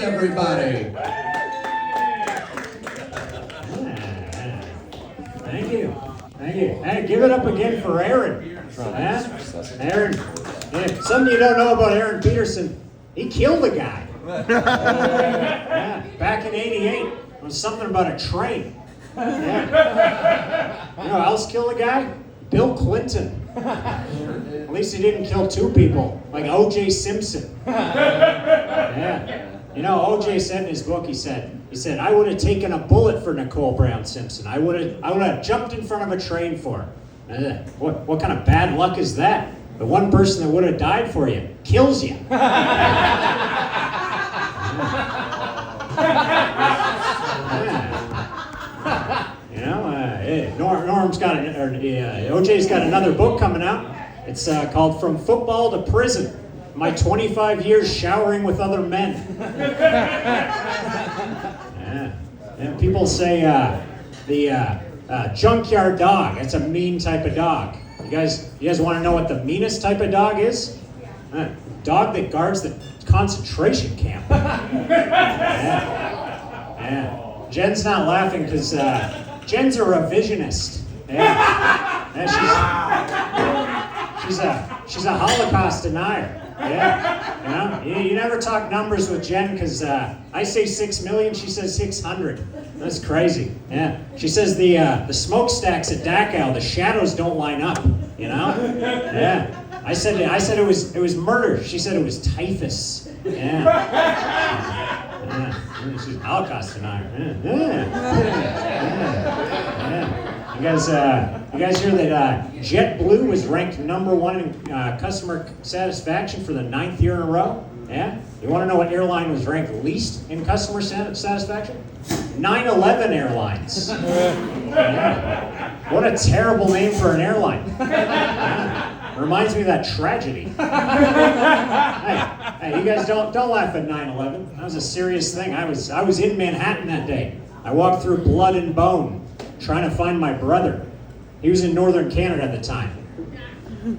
Everybody. Thank you. Thank you. Hey, give it up again for Aaron. Aaron. Yeah, something you don't know about Aaron Peterson, he killed a guy. Yeah, back in '88. It was something about a train. Yeah. You know who else killed a guy? Bill Clinton. At least he didn't kill two people, like O.J. Simpson. Yeah. You know, O.J. said in his book, he said, I would have taken a bullet for Nicole Brown Simpson. I would have jumped in front of a train for her. What kind of bad luck is that? The one person that would have died for you kills you. You know, Norm's got OJ's got another book coming out. It's called From Football to Prison. My 25 years showering with other men. Yeah. People say the junkyard dog. That's a mean type of dog. You guys want to know what the meanest type of dog is? Dog that guards the concentration camp. Yeah. Jen's not laughing because Jen's a revisionist. Yeah. She's a Holocaust denier. Yeah, you never talk numbers with Jen because I say 6 million, she says 600. That's crazy. Yeah, she says the smokestacks at Dachau, the shadows don't line up. You know? Yeah. I said it was murder. She said it was typhus. Yeah. She's a Holocaust denier. Yeah. You guys hear that JetBlue was ranked #1 in customer satisfaction for the 9th year in a row? Yeah? You want to know what airline was ranked least in customer satisfaction? 9/11 Airlines. Yeah. What a terrible name for an airline. Yeah. Reminds me of that tragedy. Hey, you guys don't laugh at 9/11. That was a serious thing. I was in Manhattan that day. I walked through blood and bone, trying to find my brother. He was in northern Canada at the time.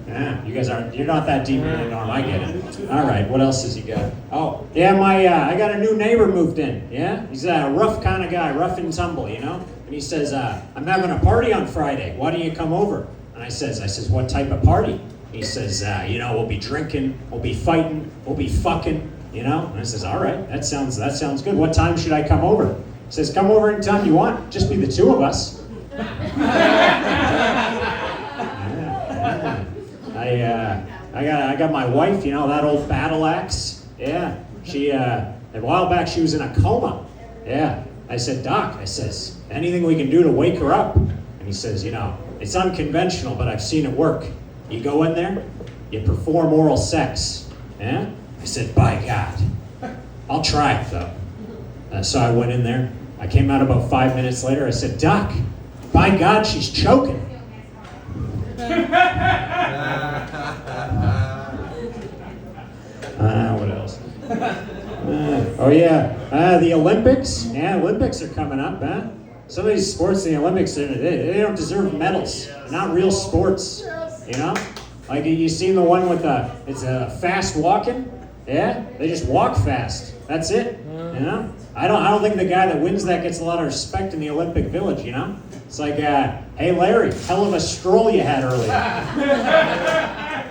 Yeah, you're not that deep in it, Norm, I get it. All right, what else has he got? Oh, yeah, I got a new neighbor moved in, yeah? He's a rough kind of guy, rough and tumble, you know? And he says, I'm having a party on Friday, why don't you come over? And I says, what type of party? He says, we'll be drinking, we'll be fighting, we'll be fucking, you know? And I says, all right, that sounds good. What time should I come over? He says, come over anytime you want, just be the two of us. I got my wife, you know, that old battle axe. Yeah, she a while back she was in a coma. Yeah, I said, Doc, anything we can do to wake her up? And he says, it's unconventional, but I've seen it work. You go in there, you perform oral sex. Yeah, I said, by God, I'll try it though. So I went in there. I came out about 5 minutes later. I said, Doc, by God, she's choking. What else? The Olympics. Yeah, Olympics are coming up, huh? Some of these sports in the Olympics, they don't deserve medals. They're not real sports, you know? Like you seen the one with it's fast walking? Yeah, they just walk fast. That's it, you know? I don't think the guy that wins that gets a lot of respect in the Olympic Village, you know? It's like, hey Larry, hell of a stroll you had earlier.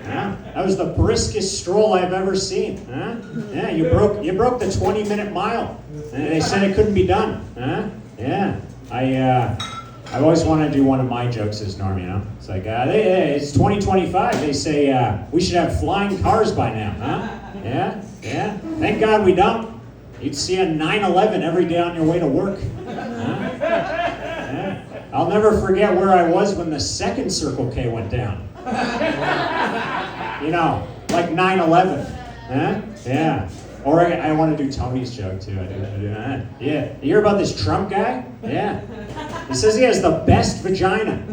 Yeah, that was the briskest stroll I've ever seen. Huh? Yeah, you broke the 20-minute mile. And they said it couldn't be done. Huh? Yeah, I always want to do one of my jokes as Norm, you know? It's like, it's 2025. They say we should have flying cars by now, huh? Yeah. Thank God we don't. You'd see a 9/11 every day on your way to work. Huh? Yeah. I'll never forget where I was when the second Circle K went down. You know, like 9/11. Huh? Yeah. Or I want to do Tony's joke too. I do. Yeah. You hear about this Trump guy? Yeah. He says he has the best vagina.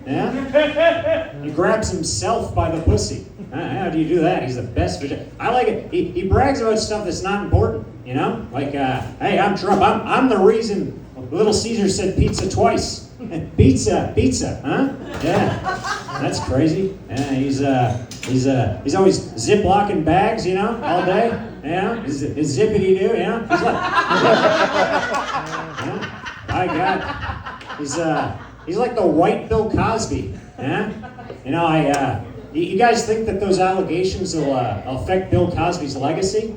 Yeah. He grabs himself by the pussy. How do you do that? He's the best vagina. I like it. He brags about stuff that's not important. You know, like, hey, I'm Trump. I'm the reason Little Caesar said pizza twice. Pizza, huh? Yeah, that's crazy. Yeah, he's always Ziploc bags, you know, all day. Yeah, is zippity-doo, yeah? By God. He's like the white Bill Cosby, yeah? You know, you guys think that those allegations will affect Bill Cosby's legacy?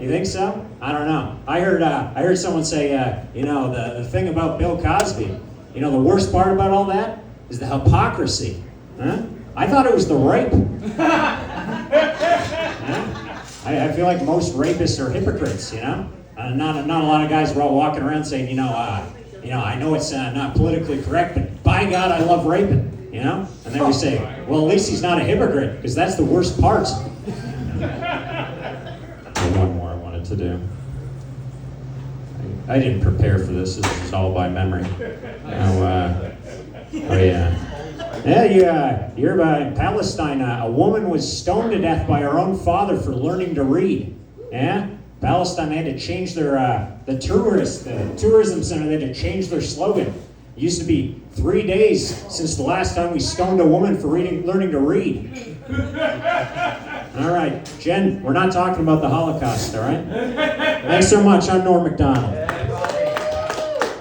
You think so? I don't know. I heard someone say, you know, the thing about Bill Cosby, you know, the worst part about all that is the hypocrisy. Huh? I thought it was the rape. I feel like most rapists are hypocrites, you know? Not a lot of guys are all walking around saying, you know, I know it's not politically correct, but by God, I love raping, you know? And then we say, well, at least he's not a hypocrite, because that's the worst part. One more I wanted to do. I didn't prepare for this. This is all by memory. You heard about in Palestine, a woman was stoned to death by her own father for learning to read. Yeah? Palestine, they had to change their, the tourism center, they had to change their slogan. It used to be 3 days since the last time we stoned a woman for learning to read. All right, Jen, we're not talking about the Holocaust, all right? Thanks so much. I'm Norm MacDonald.